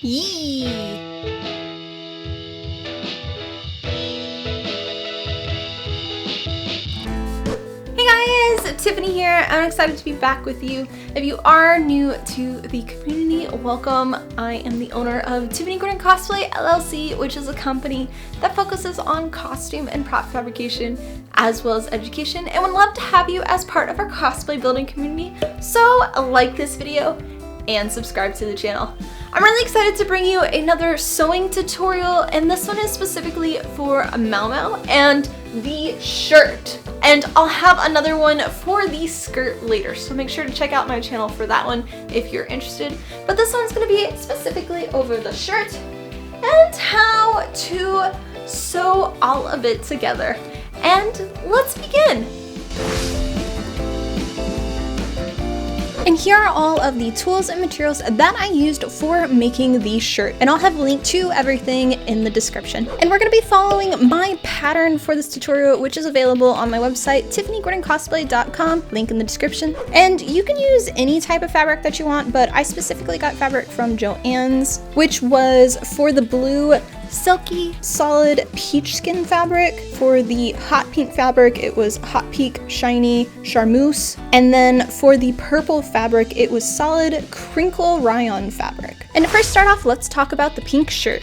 Yee! Hey guys, Tiffany here. I'm excited to be back with you. If you are new to the community, welcome. I am the owner of Tiffany Gordon Cosplay LLC, which is a company that focuses on costume and prop fabrication as well as education, and would love to have you as part of our cosplay building community. So like this video and subscribe to the channel. I'm really excited to bring you another sewing tutorial, and this one is specifically for Mau Mau and the shirt. And I'll have another one for the skirt later, so make sure to check out my channel for that one if you're interested. But this one's gonna be specifically over the shirt and how to sew all of it together. And let's begin. And here are all of the tools and materials that I used for making the shirt, and I'll have a link to everything in the description. And we're going to be following my pattern for this tutorial, which is available on my website, tiffanygordoncosplay.com, link in the description. And you can use any type of fabric that you want, but I specifically got fabric from Joann's, which was for the blue silky solid peach skin fabric. For the hot pink fabric, it was Hot Pink Shiny Charmeuse. And then for the purple fabric, it was solid crinkle rayon fabric. And to first start off, let's talk about the pink shirt.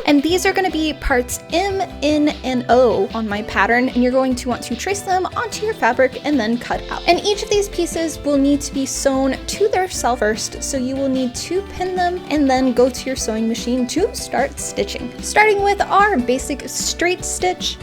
And these are going to be parts M, N, and O on my pattern, and you're going to want to trace them onto your fabric and then cut out. And each of these pieces will need to be sewn to their self first, so you will need to pin them and then go to your sewing machine to start stitching. Starting with our basic straight stitch,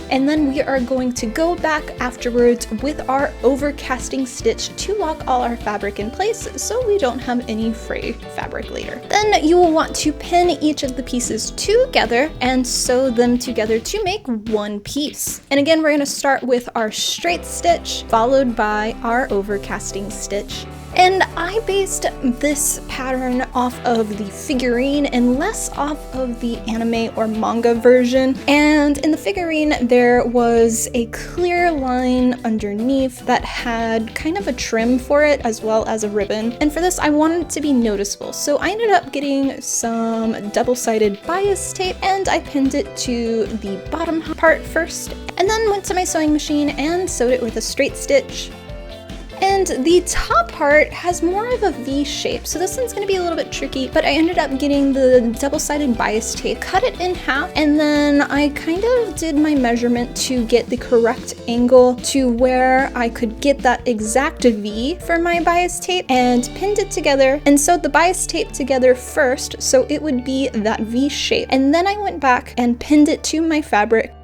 and then we are going to go back afterwards with our overcasting stitch to lock all our fabric in place so we don't have any fray fabric later. Then you will want to pin each of the pieces together and sew them together to make one piece. And again, we're going to start with our straight stitch followed by our overcasting stitch. And I based this pattern off of the figurine and less off of the anime or manga version. And in the figurine, there was a clear line underneath that had kind of a trim for it as well as a ribbon. And for this, I wanted it to be noticeable. So I ended up getting some double-sided bias tape and I pinned it to the bottom part first, and then went to my sewing machine and sewed it with a straight stitch. And the top part has more of a V shape, so this one's going to be a little bit tricky, but I ended up getting the double-sided bias tape, cut it in half, and then I kind of did my measurement to get the correct angle to where I could get that exact V for my bias tape, and pinned it together and sewed the bias tape together first so it would be that V shape. And then I went back and pinned it to my fabric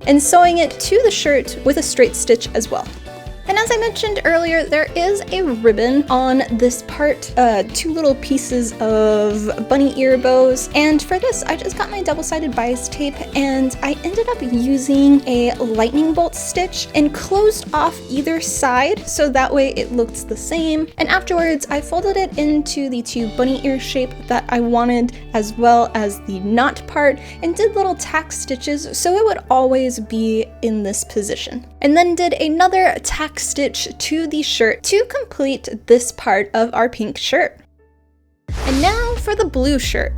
and sewing it to the shirt with a straight stitch as well. And as I mentioned earlier, there is a ribbon on this part, two little pieces of bunny ear bows. And for this, I just got my double-sided bias tape and I ended up using a lightning bolt stitch and closed off either side so that way it looked the same. And afterwards, I folded it into the two bunny ear shape that I wanted, as well as the knot part, and did little tack stitches so it would always be in this position. And then did another tack stitch to the shirt to complete this part of our pink shirt. And now for the blue shirt.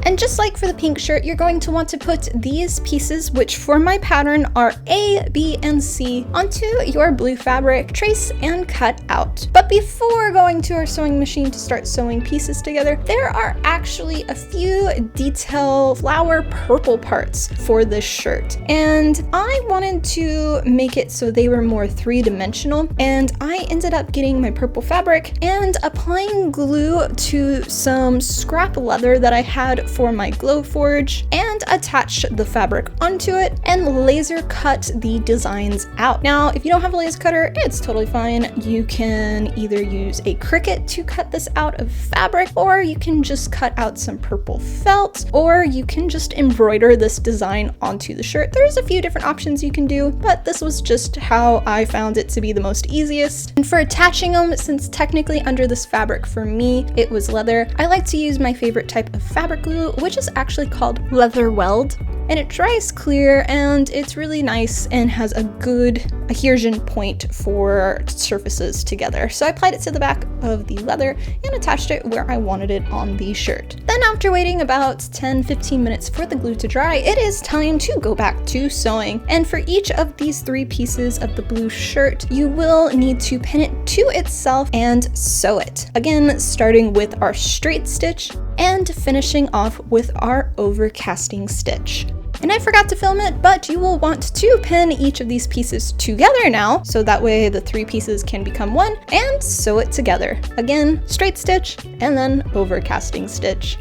And just like for the pink shirt, you're going to want to put these pieces, which for my pattern are A, B, and C, onto your blue fabric, trace and cut out. But before going to our sewing machine to start sewing pieces together, there are actually a few detail flower purple parts for this shirt. And I wanted to make it so they were more three-dimensional, and I ended up getting my purple fabric and applying glue to some scrap leather that I had for my Glowforge, and attached the fabric onto it and laser cut the designs out. Now, if you don't have a laser cutter, it's totally fine. You can either use a Cricut to cut this out of fabric, or you can just cut out some purple felt, or you can just embroider this design onto the shirt. There's a few different options you can do, but this was just how I found it to be the most easiest. And for attaching them, since technically under this fabric for me, it was leather, I like to use my favorite type of fabric glue, which is actually called Leather Weld. And it dries clear and it's really nice and has a good adhesion point for surfaces together. So I applied it to the back of the leather and attached it where I wanted it on the shirt. Then after waiting about 10-15 minutes for the glue to dry, it is time to go back to sewing. And for each of these 3 pieces of the blue shirt, you will need to pin it to itself and sew it. Again, starting with our straight stitch and finishing off with our overcasting stitch. And I forgot to film it, but you will want to pin each of these pieces together now, so that way the 3 pieces can become one, and sew it together. Again, straight stitch and then overcasting stitch.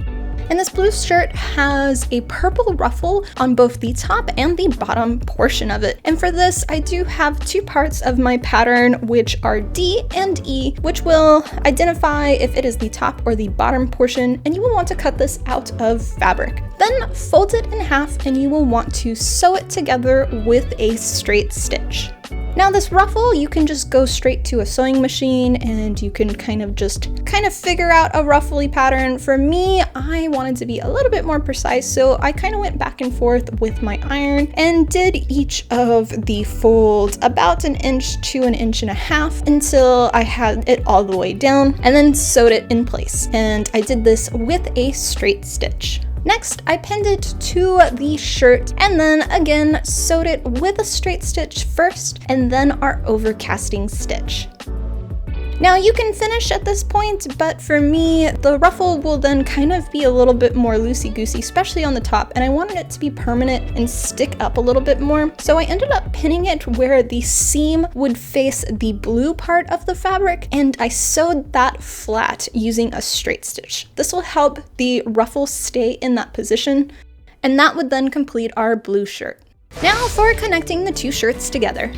And this blue shirt has a purple ruffle on both the top and the bottom portion of it. And for this, I do have 2 parts of my pattern, which are D and E, which will identify if it is the top or the bottom portion, and you will want to cut this out of fabric. Then fold it in half and you will want to sew it together with a straight stitch. Now this ruffle, you can just go straight to a sewing machine and you can kind of figure out a ruffly pattern. For me, I wanted to be a little bit more precise, so I kind of went back and forth with my iron and did each of the folds about 1 inch to 1.5 inches until I had it all the way down, and then sewed it in place. And I did this with a straight stitch. Next, I pinned it to the shirt and then again sewed it with a straight stitch first and then our overcasting stitch. Now you can finish at this point, but for me, the ruffle will then kind of be a little bit more loosey-goosey, especially on the top, and I wanted it to be permanent and stick up a little bit more. So I ended up pinning it where the seam would face the blue part of the fabric, and I sewed that flat using a straight stitch. This will help the ruffle stay in that position, and that would then complete our blue shirt. Now for connecting the 2 shirts together.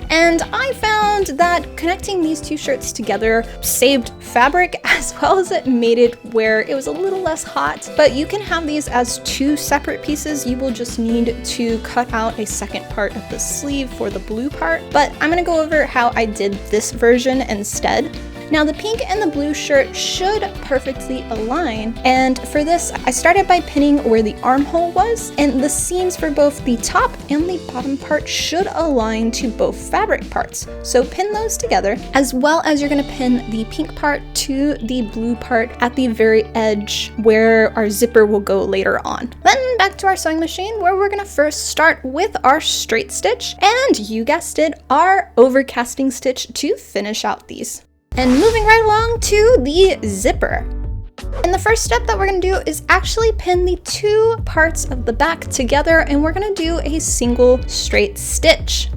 And I found that connecting these 2 shirts together saved fabric as well as it made it where it was a little less hot. But you can have these as 2 separate pieces. You will just need to cut out a second part of the sleeve for the blue part. But I'm gonna go over how I did this version instead. Now the pink and the blue shirt should perfectly align, and for this I started by pinning where the armhole was, and the seams for both the top and the bottom part should align to both fabric parts. So pin those together, as well as you're going to pin the pink part to the blue part at the very edge where our zipper will go later on. Then back to our sewing machine, where we're going to first start with our straight stitch, and you guessed it, our overcasting stitch to finish out these. And moving right along to the zipper. And the first step that we're going to do is actually pin the 2 parts of the back together, and we're going to do a single straight stitch.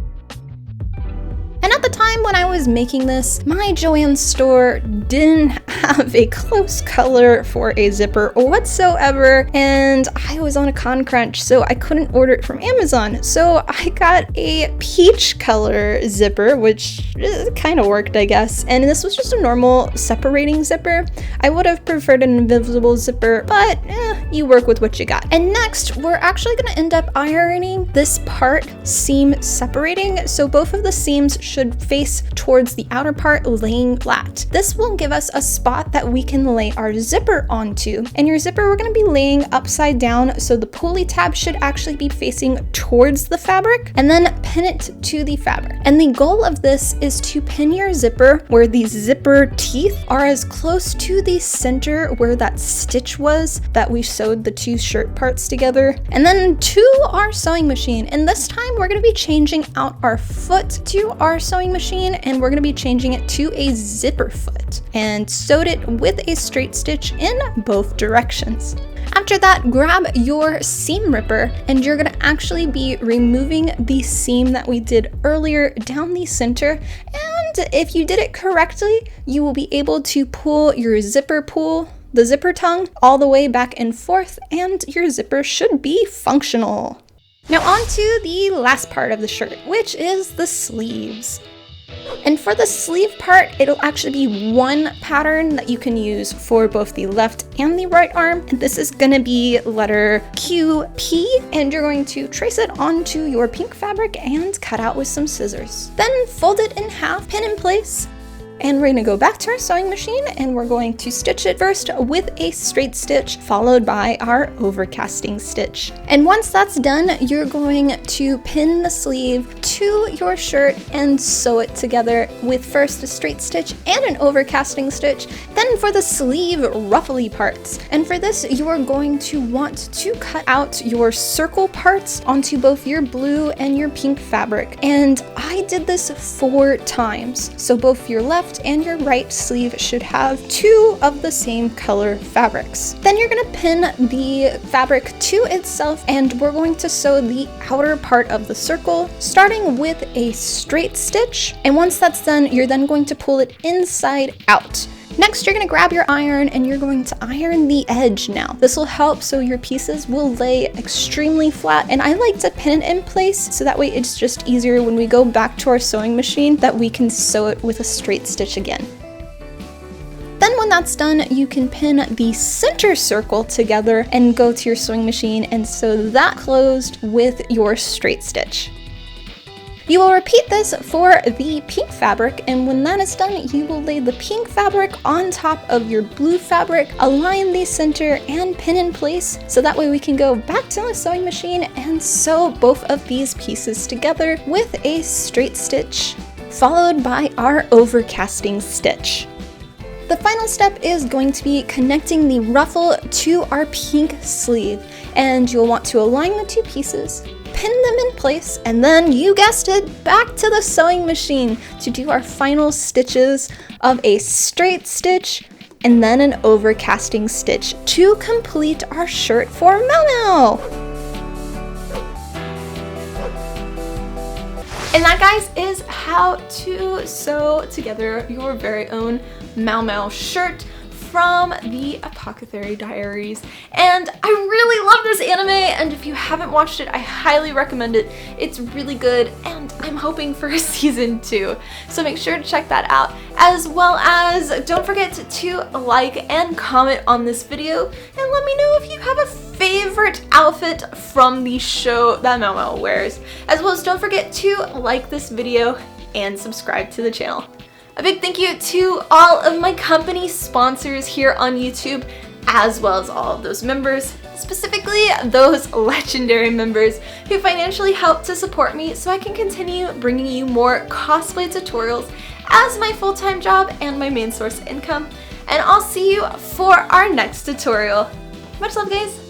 And at the time when I was making this, my Joann store didn't have a close color for a zipper whatsoever, and I was on a con crunch, so I couldn't order it from Amazon. So I got a peach color zipper, which kind of worked, I guess. And this was just a normal separating zipper. I would have preferred an invisible zipper, but you work with what you got. And next, we're actually going to end up ironing this part seam separating, so both of the seams should face towards the outer part, laying flat. This will give us a spot that we can lay our zipper onto. And your zipper we're going to be laying upside down, so the pulley tab should actually be facing towards the fabric, and then pin it to the fabric. And the goal of this is to pin your zipper where the zipper teeth are as close to the center where that stitch was that we sewed the 2 shirt parts together, and then to our sewing machine. And this time we're going to be changing out our foot to our sewing machine, and we're going to be changing it to a zipper foot, and sewed it with a straight stitch in both directions. After that, grab your seam ripper, and you're going to actually be removing the seam that we did earlier down the center. And if you did it correctly, you will be able to pull your zipper the zipper tongue all the way back and forth, and your zipper should be functional. Now on to the last part of the shirt, which is the sleeves. And for the sleeve part, it'll actually be one pattern that you can use for both the left and the right arm. And this is gonna be letter QP, and you're going to trace it onto your pink fabric and cut out with some scissors. Then fold it in half, pin in place, And we're gonna go back to our sewing machine and we're going to stitch it first with a straight stitch followed by our overcasting stitch. And once that's done, you're going to pin the sleeve to your shirt and sew it together with first a straight stitch and an overcasting stitch. Then for the sleeve ruffly parts. And for this, you are going to want to cut out your circle parts onto both your blue and your pink fabric. And I did this 4 times. So both your left and your right sleeve should have 2 of the same color fabrics. Then you're gonna pin the fabric to itself and we're going to sew the outer part of the circle, starting with a straight stitch. And once that's done, you're then going to pull it inside out. Next, you're gonna grab your iron and you're going to iron the edge now. This will help so your pieces will lay extremely flat, and I like to pin it in place so that way it's just easier when we go back to our sewing machine that we can sew it with a straight stitch again. Then when that's done, you can pin the center circle together and go to your sewing machine and sew that closed with your straight stitch. You will repeat this for the pink fabric, and when that is done, you will lay the pink fabric on top of your blue fabric, align the center, and pin in place, so that way we can go back to the sewing machine and sew both of these pieces together with a straight stitch, followed by our overcasting stitch. The final step is going to be connecting the ruffle to our pink sleeve, and you'll want to align the 2 pieces, pin them in place, and then, you guessed it, back to the sewing machine to do our final stitches of a straight stitch and then an overcasting stitch to complete our shirt for Mau Mau. And that, guys, is how to sew together your very own Mau Mau shirt from the Apothecary Diaries. And I really love this anime, and if you haven't watched it, I highly recommend it. It's really good, and I'm hoping for a season 2. So make sure to check that out, as well as don't forget to like and comment on this video, and let me know if you have a favorite outfit from the show that Mau Mau wears. As well as don't forget to like this video and subscribe to the channel. A big thank you to all of my company sponsors here on YouTube, as well as all of those members, specifically those legendary members who financially help to support me so I can continue bringing you more cosplay tutorials as my full-time job and my main source of income. And I'll see you for our next tutorial. Much love, guys!